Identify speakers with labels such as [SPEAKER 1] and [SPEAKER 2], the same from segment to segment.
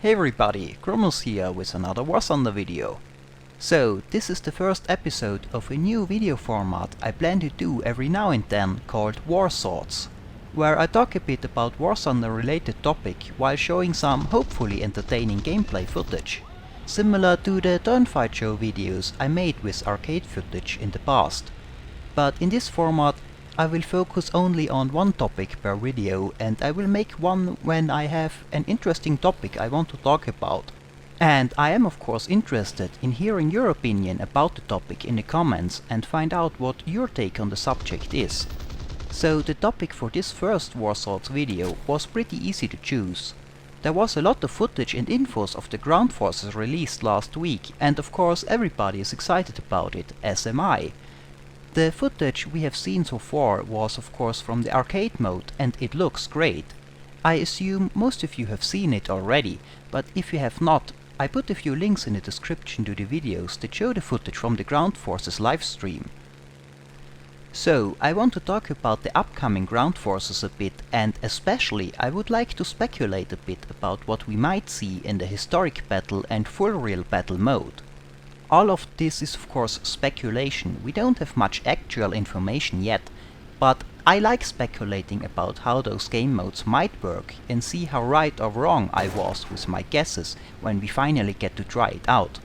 [SPEAKER 1] Hey everybody, Grommel's here with another Warthunder video. So, this is the first episode of a new video format I plan to do every now and then called War Thoughts, where I talk a bit about Warthunder related topic while showing some hopefully entertaining gameplay footage, similar to the Turnfight show videos I made with arcade footage in the past. But in this format I will focus only on one topic per video, and I will make one when I have an interesting topic I want to talk about. And I am of course interested in hearing your opinion about the topic in the comments and find out what your take on the subject is. So the topic for this first War Thoughts video was pretty easy to choose. There was a lot of footage and infos of the ground forces released last week, and of course everybody is excited about it, as am I. The footage we have seen so far was of course from the arcade mode, and it looks great. I assume most of you have seen it already, but if you have not, I put a few links in the description to the videos that show the footage from the ground forces livestream. So, I want to talk about the upcoming ground forces a bit, and especially I would like to speculate a bit about what we might see in the historic battle and full real battle mode. All of this is of course speculation, we don't have much actual information yet, but I like speculating about how those game modes might work and see how right or wrong I was with my guesses when we finally get to try it out.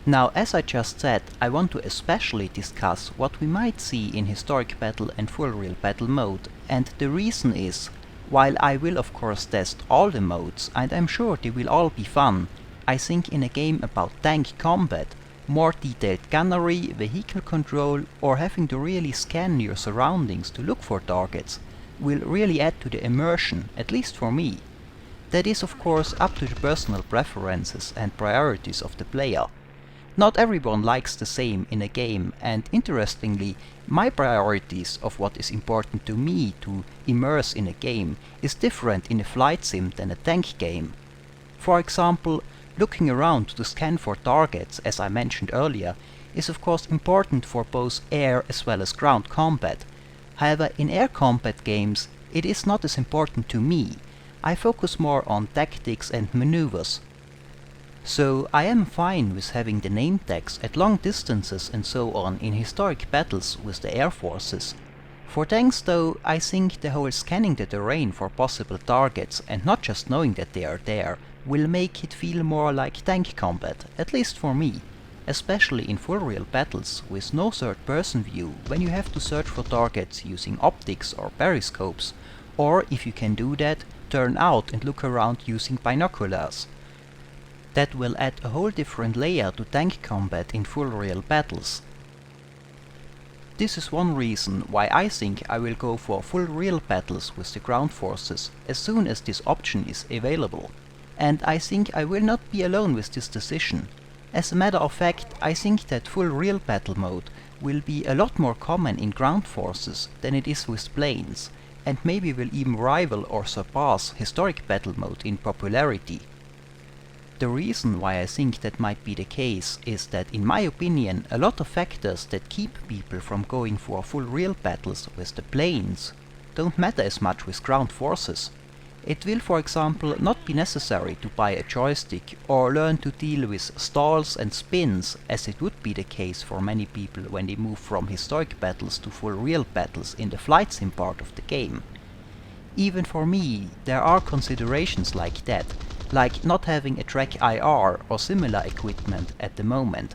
[SPEAKER 1] Now, as I just said, I want to especially discuss what we might see in historic battle and full real battle mode, and the reason is, while I will of course test all the modes, and I'm sure they will all be fun, I think in a game about tank combat, more detailed gunnery, vehicle control, or having to really scan your surroundings to look for targets will really add to the immersion, at least for me. That is of course up to the personal preferences and priorities of the player. Not everyone likes the same in a game, and interestingly, my priorities of what is important to me to immerse in a game is different in a flight sim than a tank game. For example, looking around to scan for targets, as I mentioned earlier, is of course important for both air as well as ground combat. However, in air combat games it is not as important to me. I focus more on tactics and maneuvers. So I am fine with having the name tags at long distances and so on in historic battles with the air forces. For tanks though, I think the whole scanning the terrain for possible targets and not just knowing that they are there will make it feel more like tank combat, at least for me, especially in full real battles with no third-person view when you have to search for targets using optics or periscopes, or if you can do that, turn out and look around using binoculars. That will add a whole different layer to tank combat in full real battles. This is one reason why I think I will go for full real battles with the ground forces as soon as this option is available. And I think I will not be alone with this decision. As a matter of fact, I think that full real battle mode will be a lot more common in ground forces than it is with planes, and maybe will even rival or surpass historic battle mode in popularity. The reason why I think that might be the case is that, in my opinion, a lot of factors that keep people from going for full real battles with the planes don't matter as much with ground forces. It will, for example, not be necessary to buy a joystick or learn to deal with stalls and spins, as it would be the case for many people when they move from historic battles to full real battles in the flight sim part of the game. Even for me, there are considerations like that, like not having a track IR or similar equipment at the moment.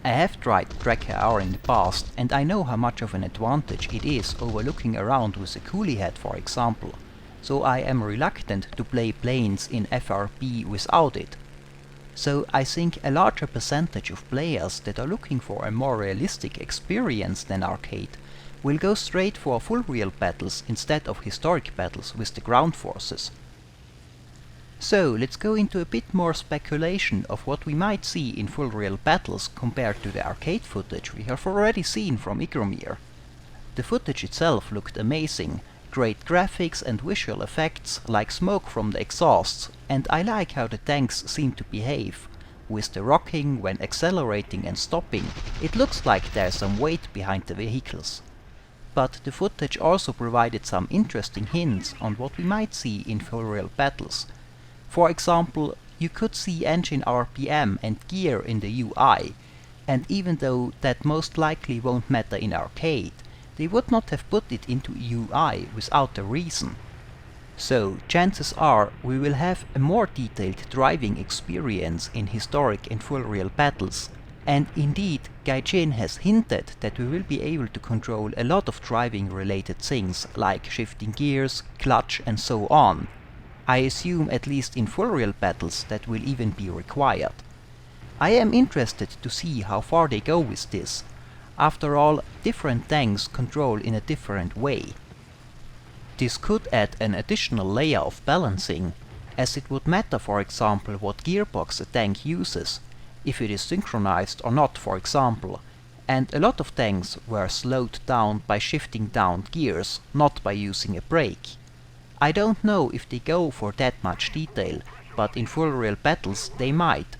[SPEAKER 1] I have tried track IR in the past, and I know how much of an advantage it is over looking around with a coolie head, for example. So I am reluctant to play planes in FRB without it. So I think a larger percentage of players that are looking for a more realistic experience than arcade will go straight for full real battles instead of historic battles with the ground forces. So let's go into a bit more speculation of what we might see in full real battles compared to the arcade footage we have already seen from Igromir. The footage itself looked amazing. Great graphics and visual effects like smoke from the exhausts, and I like how the tanks seem to behave. With the rocking when accelerating and stopping, it looks like there's some weight behind the vehicles. But the footage also provided some interesting hints on what we might see in full real battles. For example, you could see engine RPM and gear in the UI, and even though that most likely won't matter in arcade, they would not have put it into UI without a reason. So chances are we will have a more detailed driving experience in historic and full real battles, and indeed Gaijin has hinted that we will be able to control a lot of driving related things like shifting gears, clutch and so on. I assume at least in full real battles that will even be required. I am interested to see how far they go with this. After all, different tanks control in a different way. This could add an additional layer of balancing, as it would matter for example what gearbox a tank uses, if it is synchronized or not for example, and a lot of tanks were slowed down by shifting down gears, not by using a brake. I don't know if they go for that much detail, but in full real battles they might.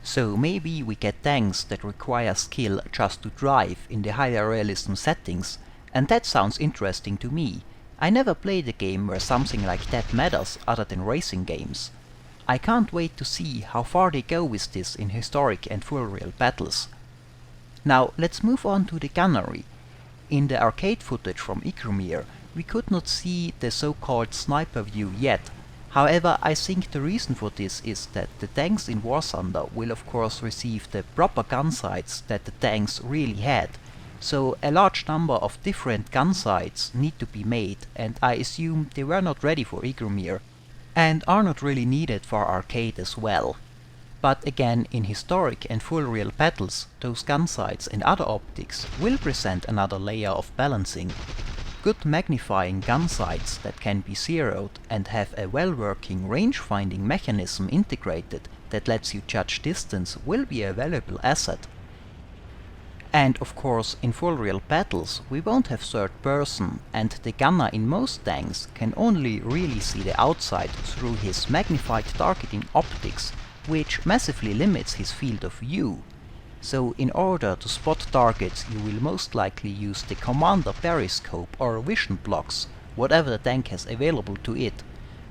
[SPEAKER 1] So maybe we get tanks that require skill just to drive in the higher realism settings, and that sounds interesting to me. I never played a game where something like that matters other than racing games. I can't wait to see how far they go with this in historic and full real battles. Now let's move on to the gunnery. In the arcade footage from Igromir, we could not see the so-called sniper view yet. However, I think the reason for this is that the tanks in Warthunder will of course receive the proper gun sights that the tanks really had. So a large number of different gun sights need to be made, and I assume they were not ready for Igromir and are not really needed for arcade as well. But again, in historic and full real battles, those gun sights and other optics will present another layer of balancing. Good magnifying gun sights that can be zeroed and have a well-working range-finding mechanism integrated that lets you judge distance will be a valuable asset. And of course, in full real battles we won't have third person, and the gunner in most tanks can only really see the outside through his magnified targeting optics, which massively limits his field of view. So in order to spot targets you will most likely use the commander periscope or vision blocks, whatever the tank has available to it.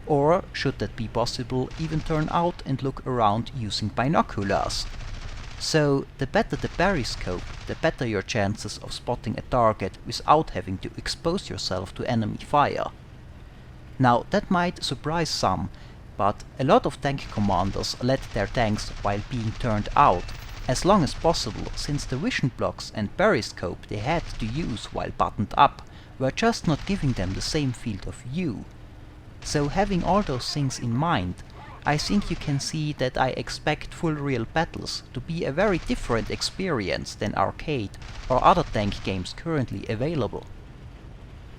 [SPEAKER 1] Or, should that be possible, even turn out and look around using binoculars. So the better the periscope, the better your chances of spotting a target without having to expose yourself to enemy fire. Now that might surprise some, but a lot of tank commanders led their tanks while being turned out, as long as possible, since the vision blocks and periscope they had to use while buttoned up were just not giving them the same field of view. So having all those things in mind, I think you can see that I expect full real battles to be a very different experience than arcade or other tank games currently available.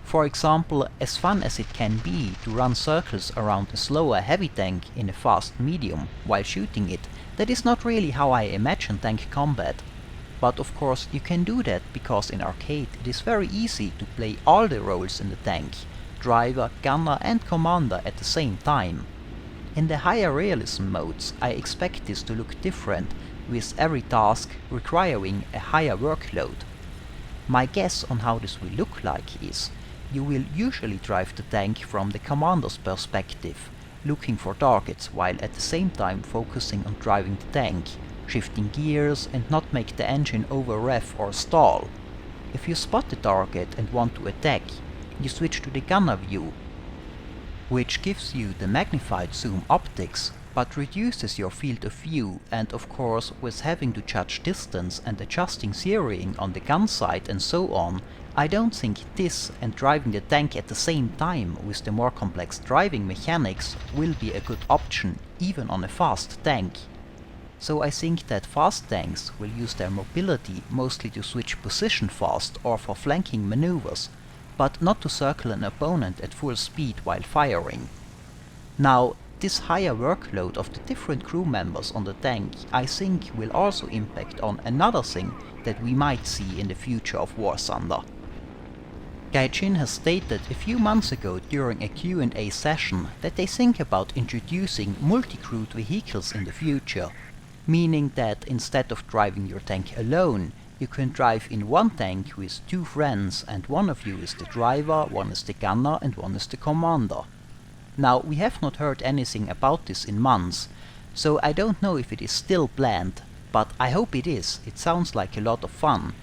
[SPEAKER 1] For example, as fun as it can be to run circles around a slower heavy tank in a fast medium while shooting it, that is not really how I imagine tank combat. But of course you can do that because in arcade it is very easy to play all the roles in the tank, driver, gunner and commander at the same time. In the higher realism modes I expect this to look different, with every task requiring a higher workload. My guess on how this will look like is, you will usually drive the tank from the commander's perspective, looking for targets while at the same time focusing on driving the tank, shifting gears and not make the engine over-rev or stall. If you spot the target and want to attack, you switch to the gunner view, which gives you the magnified zoom optics, but reduces your field of view, and of course with having to judge distance and adjusting zeroing on the gun sight and so on, I don't think this and driving the tank at the same time with the more complex driving mechanics will be a good option even on a fast tank. So I think that fast tanks will use their mobility mostly to switch position fast or for flanking maneuvers, but not to circle an opponent at full speed while firing. Now, this higher workload of the different crew members on the tank I think will also impact on another thing that we might see in the future of Warthunder. Gaijin has stated a few months ago during a Q&A session that they think about introducing multi-crewed vehicles in the future, meaning that instead of driving your tank alone, you can drive in one tank with two friends and one of you is the driver, one is the gunner and one is the commander. Now, we have not heard anything about this in months, so I don't know if it is still planned, but I hope it is. It sounds like a lot of fun.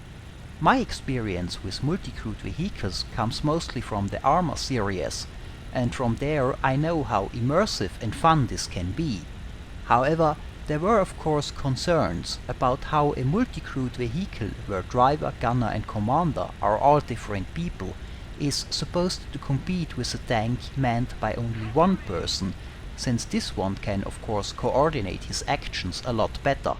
[SPEAKER 1] My experience with multi-crewed vehicles comes mostly from the Arma series, and from there I know how immersive and fun this can be. However, there were of course concerns about how a multi-crewed vehicle where driver, gunner and commander are all different people is supposed to compete with a tank manned by only one person, since this one can of course coordinate his actions a lot better.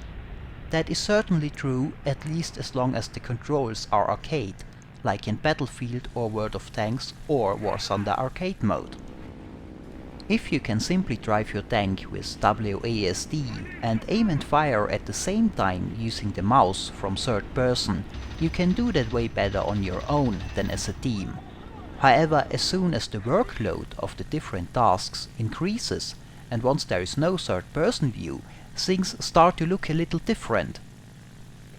[SPEAKER 1] That is certainly true, at least as long as the controls are arcade, like in Battlefield or World of Tanks or Warthunder arcade mode. If you can simply drive your tank with WASD and aim and fire at the same time using the mouse from third person, you can do that way better on your own than as a team. However, as soon as the workload of the different tasks increases, and once there is no third person view, things start to look a little different.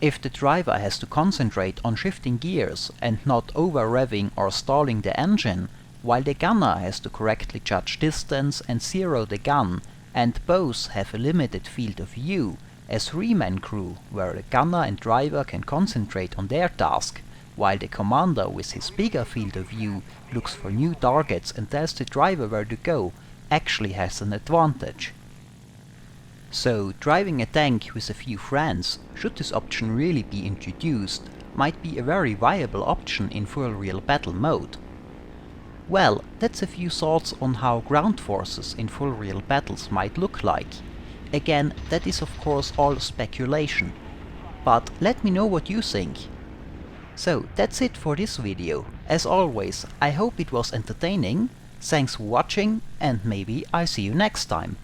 [SPEAKER 1] If the driver has to concentrate on shifting gears and not over-revving or stalling the engine, while the gunner has to correctly judge distance and zero the gun, and both have a limited field of view, a three-man crew where the gunner and driver can concentrate on their task, while the commander with his bigger field of view looks for new targets and tells the driver where to go, actually has an advantage. So, driving a tank with a few friends, should this option really be introduced, might be a very viable option in full real battle mode. Well, that's a few thoughts on how ground forces in full real battles might look like. Again, that is of course all speculation, but let me know what you think. So, that's it for this video. As always, I hope it was entertaining, thanks for watching, and maybe I'll see you next time.